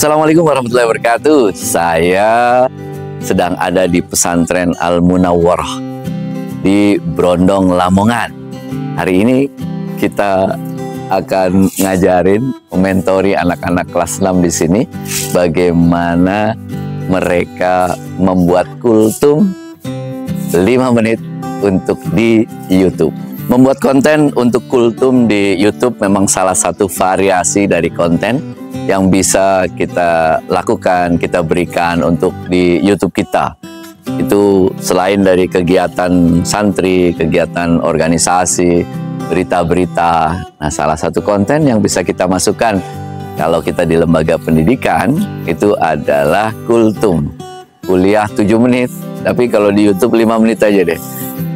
Assalamualaikum warahmatullahi wabarakatuh. Saya sedang ada di pesantren Al-Munawwarah di Brondong, Lamongan. Hari ini kita akan ngajarin, mementori anak-anak kelas 6 di sini bagaimana mereka membuat kultum 5 menit untuk di YouTube. Membuat konten untuk kultum di YouTube memang salah satu variasi dari konten yang bisa kita lakukan, kita berikan untuk di YouTube kita. Itu selain dari kegiatan santri, kegiatan organisasi, berita-berita. Nah, salah satu konten yang bisa kita masukkan kalau kita di lembaga pendidikan itu adalah kultum. Kuliah 7 menit, tapi kalau di YouTube 5 menit aja deh.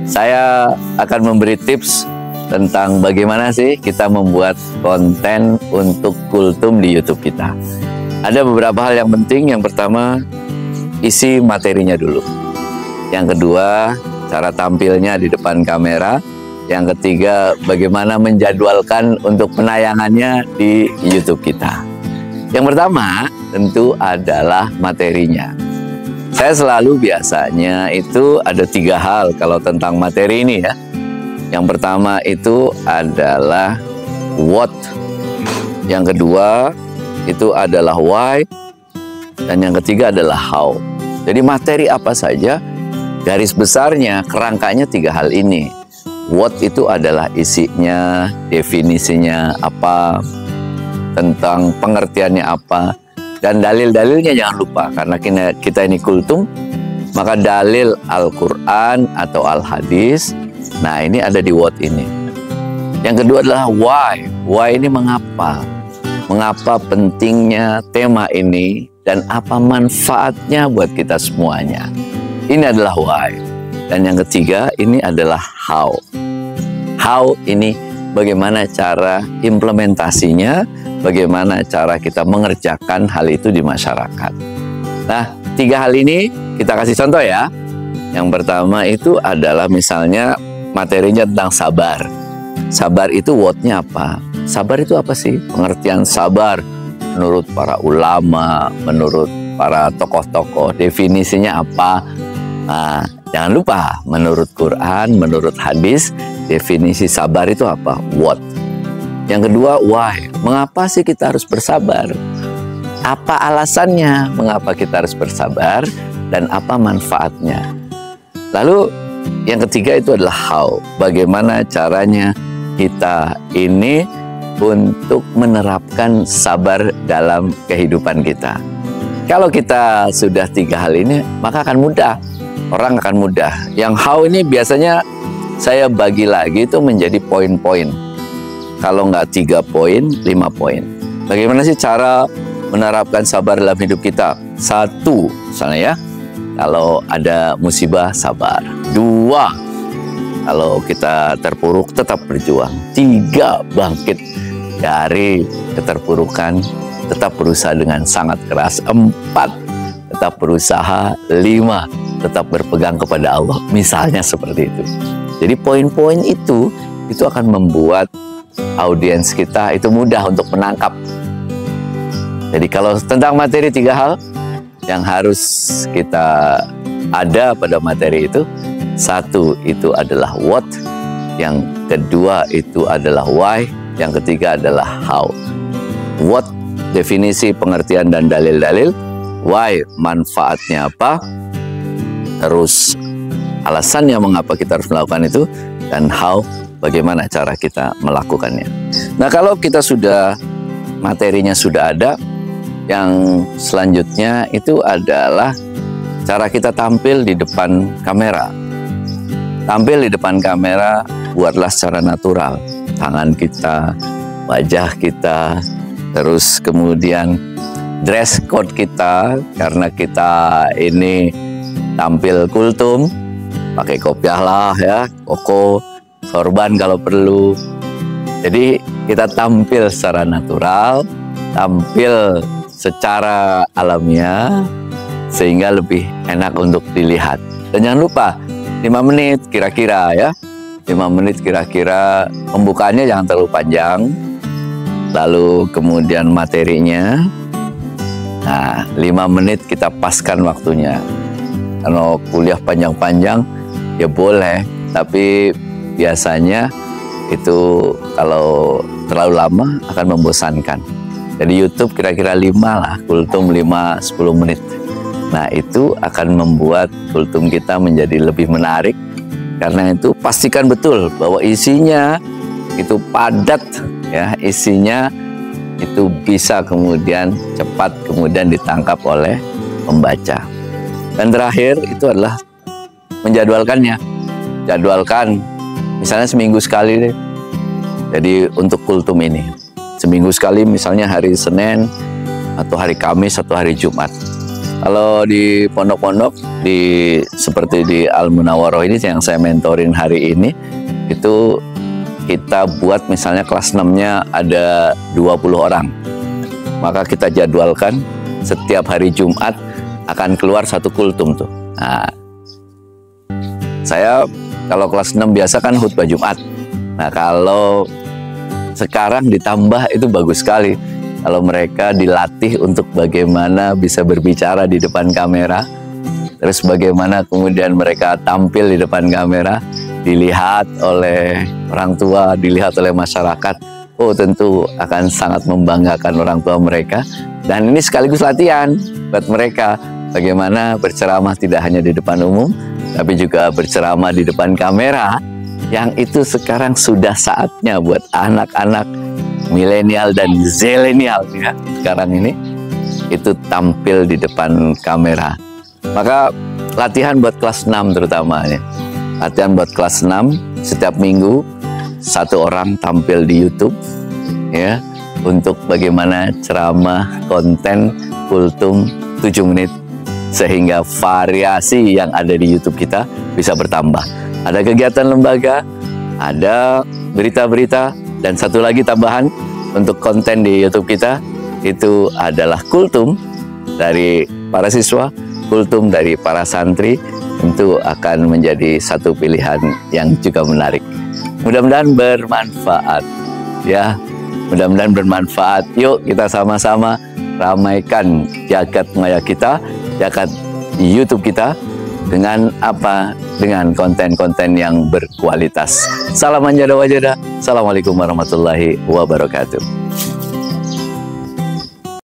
Saya akan memberi tips tentang bagaimana sih kita membuat konten untuk kultum di YouTube kita. Ada beberapa hal yang penting. Yang pertama, isi materinya dulu. Yang kedua, cara tampilnya di depan kamera. Yang ketiga, bagaimana menjadwalkan untuk penayangannya di YouTube kita. Yang pertama, tentu adalah materinya. Saya selalu biasanya itu ada 3 hal kalau tentang materi ini ya. Yang pertama itu adalah what. Yang kedua itu adalah why. Dan yang ketiga adalah how. Jadi materi apa saja, garis besarnya, kerangkanya 3 hal ini. What itu adalah isinya, definisinya apa, tentang pengertiannya apa. Dan dalil-dalilnya jangan lupa, karena kita ini kultum, maka dalil Al-Quran atau Al-Hadis, nah ini ada di what ini. Yang kedua adalah why. Why ini mengapa? Mengapa pentingnya tema ini dan apa manfaatnya buat kita semuanya. Ini adalah why. Dan yang ketiga ini adalah how. How ini bagaimana cara implementasinya, bagaimana cara kita mengerjakan hal itu di masyarakat. Nah, 3 hal ini kita kasih contoh ya. Yang pertama itu adalah misalnya materinya tentang sabar. Sabar itu what-nya apa? Sabar itu apa sih? Pengertian sabar menurut para ulama, menurut para tokoh-tokoh, definisinya apa? Nah, jangan lupa, menurut Quran, menurut hadis, definisi sabar itu apa? What? Yang kedua, why. Mengapa sih kita harus bersabar? Apa alasannya mengapa kita harus bersabar? Dan apa manfaatnya? Lalu yang ketiga itu adalah how. Bagaimana caranya kita ini untuk menerapkan sabar dalam kehidupan kita. Kalau kita sudah 3 hal ini, maka akan mudah. Orang akan mudah. Yang how ini biasanya saya bagi lagi itu menjadi poin-poin. Kalau nggak 3 poin, 5 poin. Bagaimana sih cara menerapkan sabar dalam hidup kita? 1, misalnya ya, kalau ada musibah, sabar. 2, kalau kita terpuruk, tetap berjuang. 3, bangkit dari keterpurukan, tetap berusaha dengan sangat keras. 4, tetap berusaha. 5, tetap berpegang kepada Allah. Misalnya seperti itu. Jadi poin-poin itu akan membuat audiens kita itu mudah untuk menangkap. Jadi kalau tentang materi 3 hal yang harus kita ada pada materi itu. 1 itu adalah what. Yang kedua itu adalah why. Yang ketiga adalah how. What, definisi, pengertian, dan dalil-dalil. Why, manfaatnya apa. Terus alasannya mengapa kita harus melakukan itu. Dan how, bagaimana cara kita melakukannya. Nah, kalau kita sudah, materinya sudah ada, yang selanjutnya itu adalah cara kita tampil di depan kamera. Tampil di depan kamera, buatlah secara natural. Tangan kita, wajah kita, terus kemudian dress code kita, karena kita ini tampil kultum, pakai kopiah lah ya, koko, sorban kalau perlu. Jadi kita tampil secara natural, tampil secara alamiah, sehingga lebih enak untuk dilihat. Dan jangan lupa, 5 menit kira-kira ya. 5 menit kira-kira, pembukaannya jangan terlalu panjang. Lalu kemudian materinya. Nah, 5 menit kita paskan waktunya. Kalau kuliah panjang-panjang ya boleh, tapi biasanya itu kalau terlalu lama akan membosankan. Jadi YouTube kira-kira 5 lah, kultum 5-10 menit. Nah, itu akan membuat kultum kita menjadi lebih menarik. Karena itu pastikan betul bahwa isinya itu padat, ya, isinya itu bisa kemudian cepat kemudian ditangkap oleh pembaca. Dan terakhir itu adalah menjadwalkannya. Jadwalkan misalnya seminggu sekali deh. Jadi untuk kultum ini seminggu sekali, misalnya hari Senin atau hari Kamis atau hari Jumat. Kalau di pondok-pondok seperti di Al-Munawwaroh ini yang saya mentorin hari ini, itu kita buat misalnya kelas 6-nya ada 20 orang. Maka kita jadwalkan setiap hari Jumat akan keluar satu kultum tuh. Nah, saya kalau kelas 6 biasa kan khutbah Jumat. Nah, kalau sekarang ditambah itu bagus sekali. Kalau mereka dilatih untuk bagaimana bisa berbicara di depan kamera, terus bagaimana kemudian mereka tampil di depan kamera, dilihat oleh orang tua, dilihat oleh masyarakat. Oh, tentu akan sangat membanggakan orang tua mereka. Dan ini sekaligus latihan buat mereka bagaimana berceramah tidak hanya di depan umum, tapi juga berceramah di depan kamera. Yang itu sekarang sudah saatnya buat anak-anak milenial dan zilenial ya, sekarang ini itu tampil di depan kamera. Maka latihan buat kelas 6 terutama ya. Latihan buat kelas 6 setiap minggu satu orang tampil di YouTube ya, untuk bagaimana ceramah konten kultum 7 menit sehingga variasi yang ada di YouTube kita bisa bertambah. Ada kegiatan lembaga, ada berita-berita, dan satu lagi tambahan untuk konten di YouTube kita itu adalah kultum dari para siswa, kultum dari para santri. Tentu akan menjadi satu pilihan yang juga menarik. Mudah-mudahan bermanfaat ya, mudah-mudahan bermanfaat. Yuk kita sama-sama ramaikan jagat maya kita, jagat YouTube kita dengan apa? Dengan konten-konten yang berkualitas. Salam anjada wajada. Assalamualaikum warahmatullahi wabarakatuh.